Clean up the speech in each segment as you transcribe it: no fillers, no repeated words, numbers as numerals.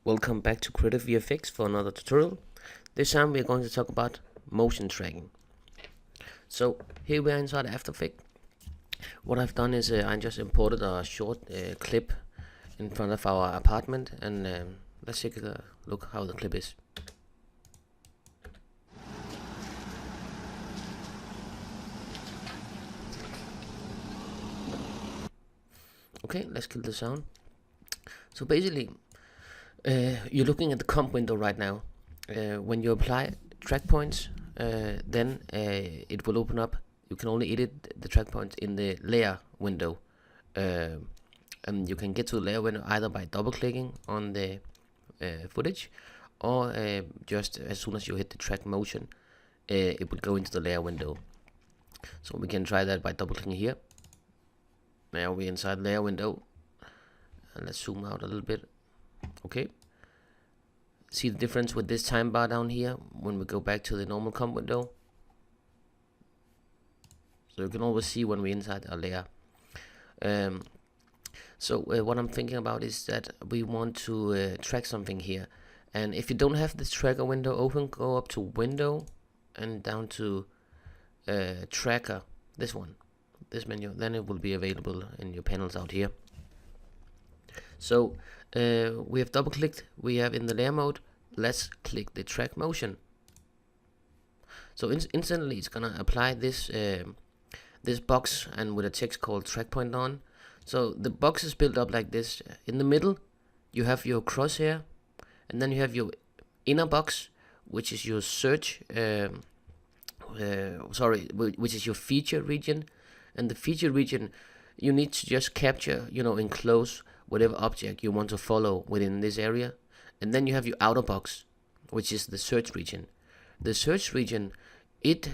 Welcome back to Creative VFX for another tutorial. This time we are going to talk about motion tracking. So here we are inside After Effects. What I've done is I just imported a short clip in front of our apartment, and let's take a look how the clip is. Okay, let's kill the sound. So basically, you're looking at the comp window right now. When you apply track points, then it will open up. You can only edit the track points in the layer window, and you can get to the layer window either by double clicking on the footage, or just as soon as you hit the track motion, it will go into the layer window. So we can try that by double clicking here. Now we're inside layer window, and let's zoom out a little bit. Okay, see the difference with this time bar down here when we go back to the normal comp window. So you can always see when we're inside a layer. So what I'm thinking about is that we want to track something here, and if you don't have this tracker window open, go up to window and down to tracker, this one, this menu, then it will be available in your panels out here. So we have double clicked, we have in the layer mode. Let's click the track motion. So instantly it's gonna apply this this box, and with a text called track point on. So the box is built up like this. In the middle you have your crosshair, and then you have your inner box, which is your search which is your feature region. And the feature region, you need to just capture, enclose whatever object you want to follow within this area. And then you have your outer box, which is the search region. The search region, it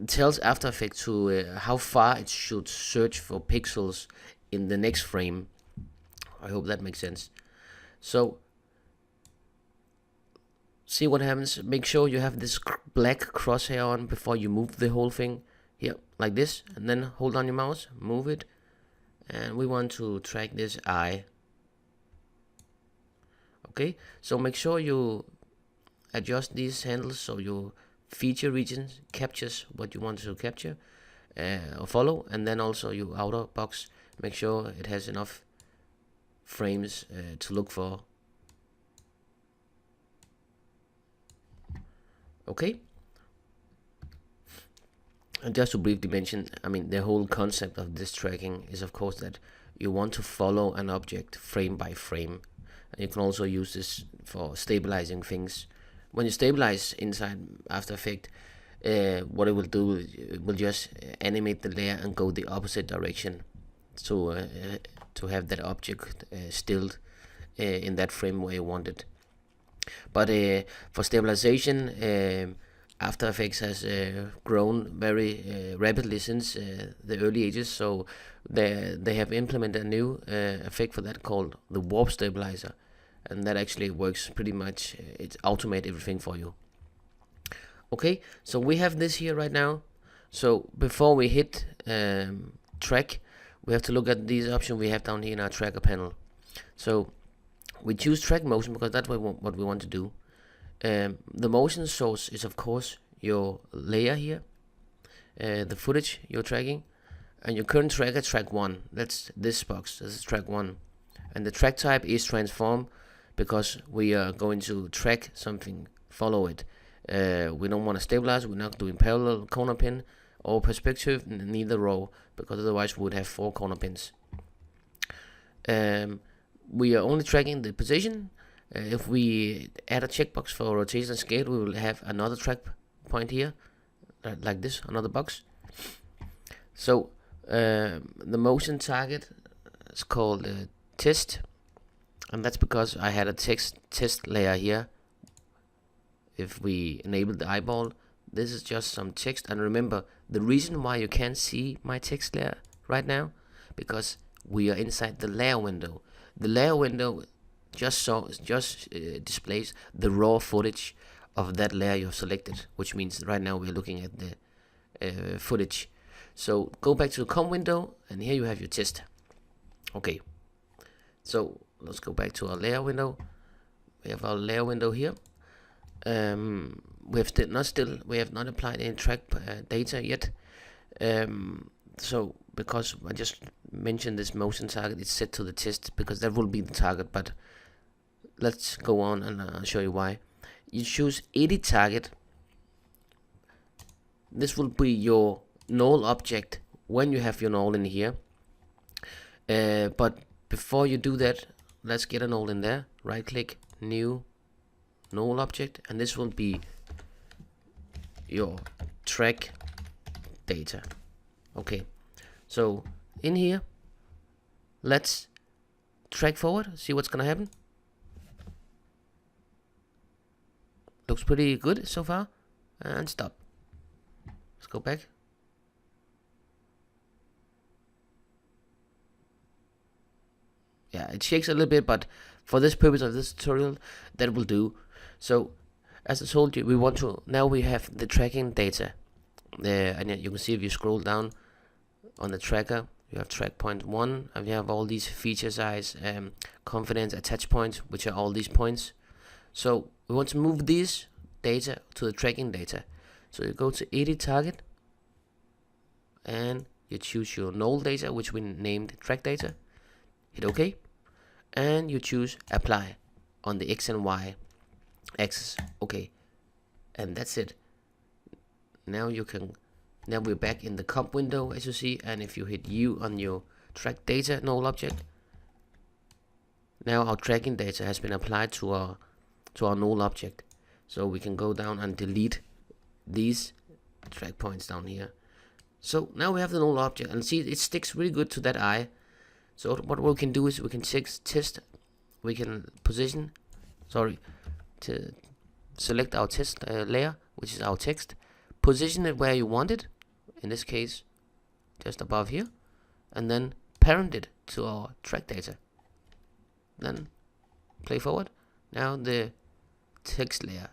tells After Effects to how far it should search for pixels in the next frame. I hope that makes sense. So see what happens. Make sure you have this black crosshair on before you move the whole thing here, like this, and then hold on your mouse, move it, and we want to track this eye. Okay, so make sure you adjust these handles so your feature region captures what you want to capture or follow, and then also your outer box, make sure it has enough frames to look for. Okay, and just to briefly mention, the whole concept of this tracking is of course that you want to follow an object frame by frame. And you can also use this for stabilizing things. When you stabilize inside After Effects, what it will do, it will just animate the layer and go the opposite direction to have that object stilled in that frame where you want it. But for stabilization, After Effects has grown very rapidly since the early ages, so they have implemented a new effect for that called the warp stabilizer, and that actually works pretty much. It automates everything for you. Okay, so we have this here right now. So before we hit track, we have to look at these options we have down here in our tracker panel. So we choose track motion because that's what we want to do. The motion source is of course your layer here, the footage you're tracking, and your current tracker, track 1. That's this box. This is track 1, and the track type is transform because we are going to track something, follow it. We don't want to stabilize. We're not doing parallel, corner pin, or perspective, neither row, because otherwise we would have 4 corner pins. We are only tracking the position. If we add a checkbox for rotation and scale, we will have another track point here, like this, another box. So the motion target is called test, and that's because I had a test layer here. If we enable the eyeball, this is just some text. And remember, the reason why you can't see my text layer right now, because we are inside the layer window. The layer window just displays the raw footage of that layer you have selected, which means right now we're looking at the footage. So go back to the comp window, and here you have your test. Okay, so let's go back to our layer window. we have our layer window here. We have not applied any track data yet. So because I just mentioned this motion target, it's set to the test because that will be the target. But let's go on and I'll show you why. You choose edit target. This will be your null object when you have your null in here. But before you do that, let's get a null in there. Right click, new null object, and this will be your track data. Okay, so in here, let's track forward, see what's gonna happen. Looks pretty good so far, and stop. Let's go back. Yeah, it shakes a little bit, but for this purpose of this tutorial, that will do. So, as I told you, now we have the tracking data. And you can see if you scroll down on the tracker, you have track point 1, and you have all these feature size, confidence, attach points, which are all these points. So we want to move these data to the tracking data. So you go to edit target, and you choose your null data, which we named track data. Hit OK, and you choose apply on the X and Y axis. Okay, and that's it. Now we're back in the comp window, as you see, and if you hit U on your track data null object, now our tracking data has been applied to our null object. So we can go down and delete these track points down here. So now we have the null object, and see, it sticks really good to that eye. So what we can do is we can test, we can to select our test layer, which is our text, position it where you want it, in this case just above here, and then parent it to our track data. Then play forward. Now the text layer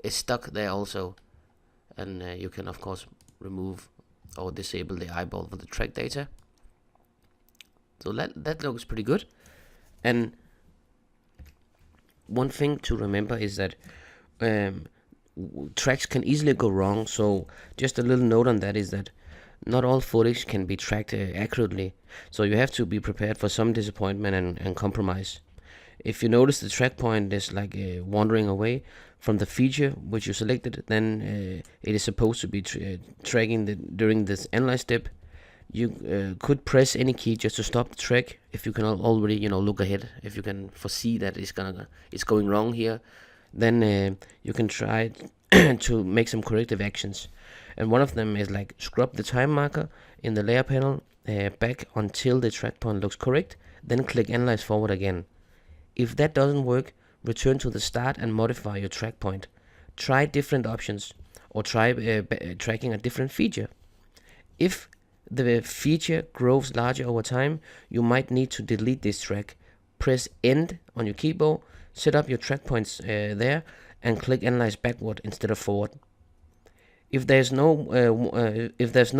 is stuck there also, and you can of course remove or disable the eyeball for the track data. So that looks pretty good. And one thing to remember is that tracks can easily go wrong. So just a little note on that is that not all footage can be tracked accurately. So you have to be prepared for some disappointment and compromise. If you notice the track point is like wandering away from the feature which you selected, then it is supposed to be tracking during this analyze step. You could press any key just to stop the track if you can already look ahead. If you can foresee that it's going wrong here, then you can try to make some corrective actions. And one of them is like scrub the time marker in the layer panel back until the track point looks correct, then click analyze forward again. If that doesn't work, return to the start and modify your track point. Try different options, or try tracking a different feature. If the feature grows larger over time, you might need to delete this track. Press end on your keyboard, set up your track points there, and click analyze backward instead of forward. If there's no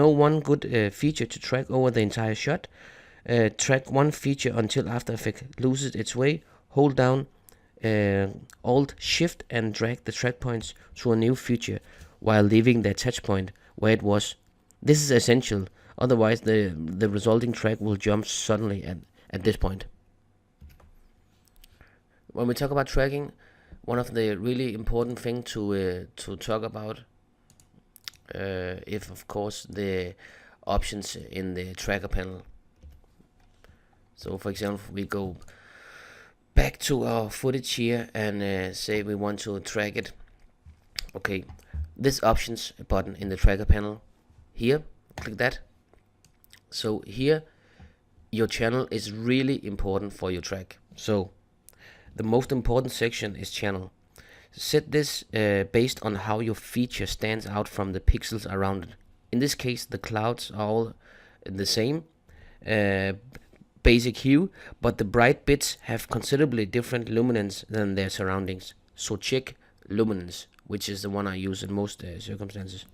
one good feature to track over the entire shot, track one feature until After Effects loses its way. Hold down Alt Shift and drag the track points to a new feature while leaving the attach point where it was. This is essential, otherwise the resulting track will jump suddenly at this point. When we talk about tracking, one of the really important thing to talk about if of course the options in the tracker panel. So for example, we go back to our footage here and say we want to track it. Okay, this options button in the tracker panel here, click that. So here your channel is really important for your track. So the most important section is channel. Set this based on how your feature stands out from the pixels around it. In this case, the clouds are all the same basic hue, but the bright bits have considerably different luminance than their surroundings. So check luminance, which is the one I use in most circumstances.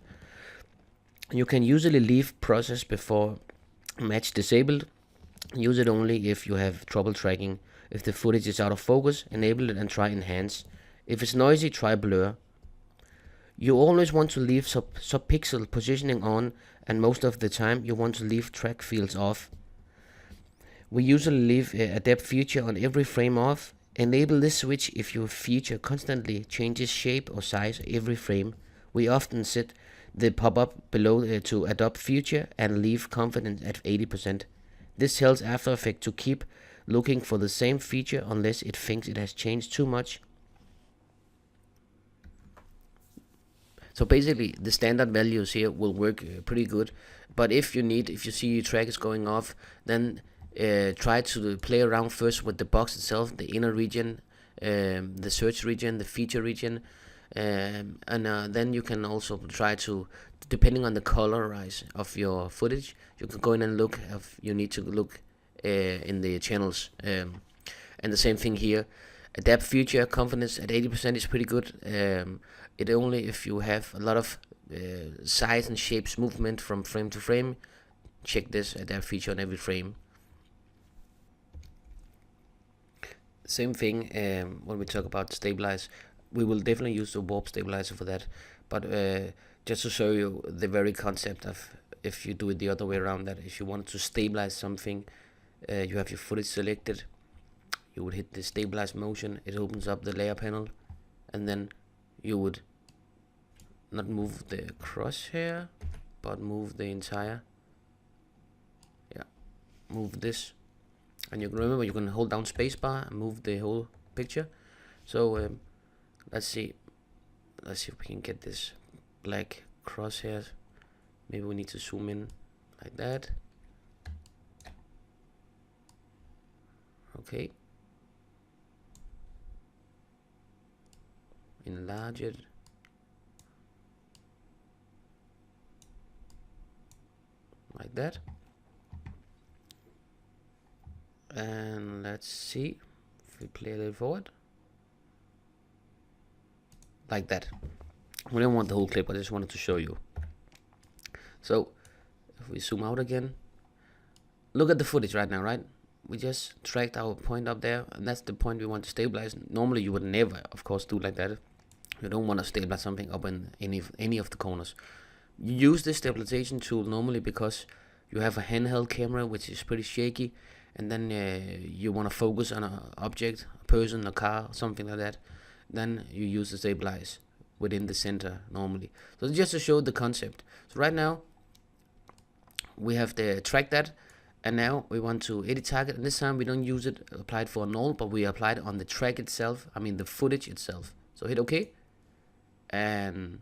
You can usually leave process before match disabled. Use it only if you have trouble tracking. If the footage is out of focus, enable it and try enhance. If it's noisy, try blur. You always want to leave sub-pixel positioning on, and most of the time you want to leave track fields off. We usually leave a depth feature on every frame off. Enable this switch if your feature constantly changes shape or size every frame. We often set the pop-up below to adopt feature and leave confidence at 80%. This tells After Effects to keep looking for the same feature unless it thinks it has changed too much. So basically the standard values here will work pretty good, but if you see your track is going off, then try to play around first with the box itself, the inner region, the search region, the feature region, and then you can also try to, depending on the colorize of your footage, you can go in and look if you need to look in the channels, and the same thing here. Adapt feature confidence at 80% is pretty good. It only if you have a lot of size and shapes movement from frame to frame, check this adapt feature on every frame. Same thing when we talk about stabilize, we will definitely use the warp stabilizer for that, but just to show you the very concept of if you do it the other way around, that if you want to stabilize something, you have your footage selected, you would hit the stabilize motion, it opens up the layer panel, and then you would not move the crosshair but move the entire, move this, and you can remember you can hold down spacebar and move the whole picture. So let's see if we can get this black crosshairs. Maybe we need to zoom in like that. Okay, enlarge it. Like that. And let's see if we play a little forward. Like that. We don't want the whole clip, I just wanted to show you. So if we zoom out again, look at the footage right now, right? We just tracked our point up there, and that's the point we want to stabilize. Normally you would never, of course, do like that. You don't want to stabilize something up in any of the corners. You use this stabilization tool normally because you have a handheld camera which is pretty shaky, and then you want to focus on an object, a person, a car, something like that. Then you use the stabilize within the center normally. So just to show the concept. So right now we have the track that, and now we want to edit target, and this time we don't use it applied for null, but we apply it on the track itself, I mean the footage itself. So hit OK and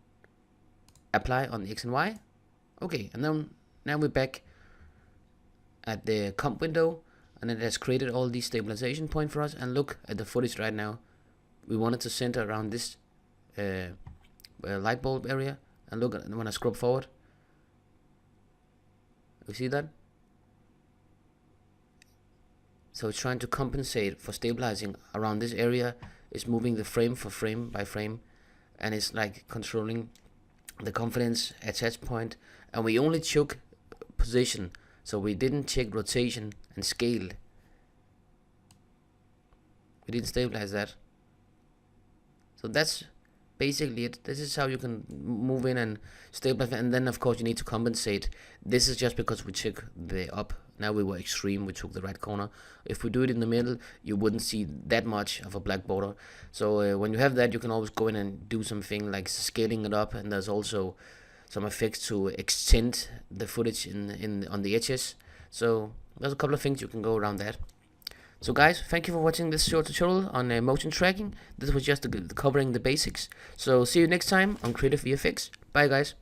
apply on the X and Y. Okay, and then now we're back at the comp window, and it has created all these stabilization points for us. And look at the footage right now. We want it to center around this light bulb area, and look at when I scrub forward. You see that? So it's trying to compensate for stabilizing around this area. It's moving the frame for frame by frame, and it's like controlling the confidence attach point. And we only took position, so we didn't check rotation and scale. We didn't stabilize that. So that's basically it. This is how you can move in and stabilize, and then of course you need to compensate. This is just because we took the up. Now we were extreme, we took the right corner. If we do it in the middle, you wouldn't see that much of a black border. So when you have that, you can always go in and do something like scaling it up, and there's also some effects to extend the footage on the edges. So there's a couple of things you can go around that. So guys, thank you for watching this short tutorial on motion tracking. This was just covering the basics. So see you next time on Creative VFX. Bye guys.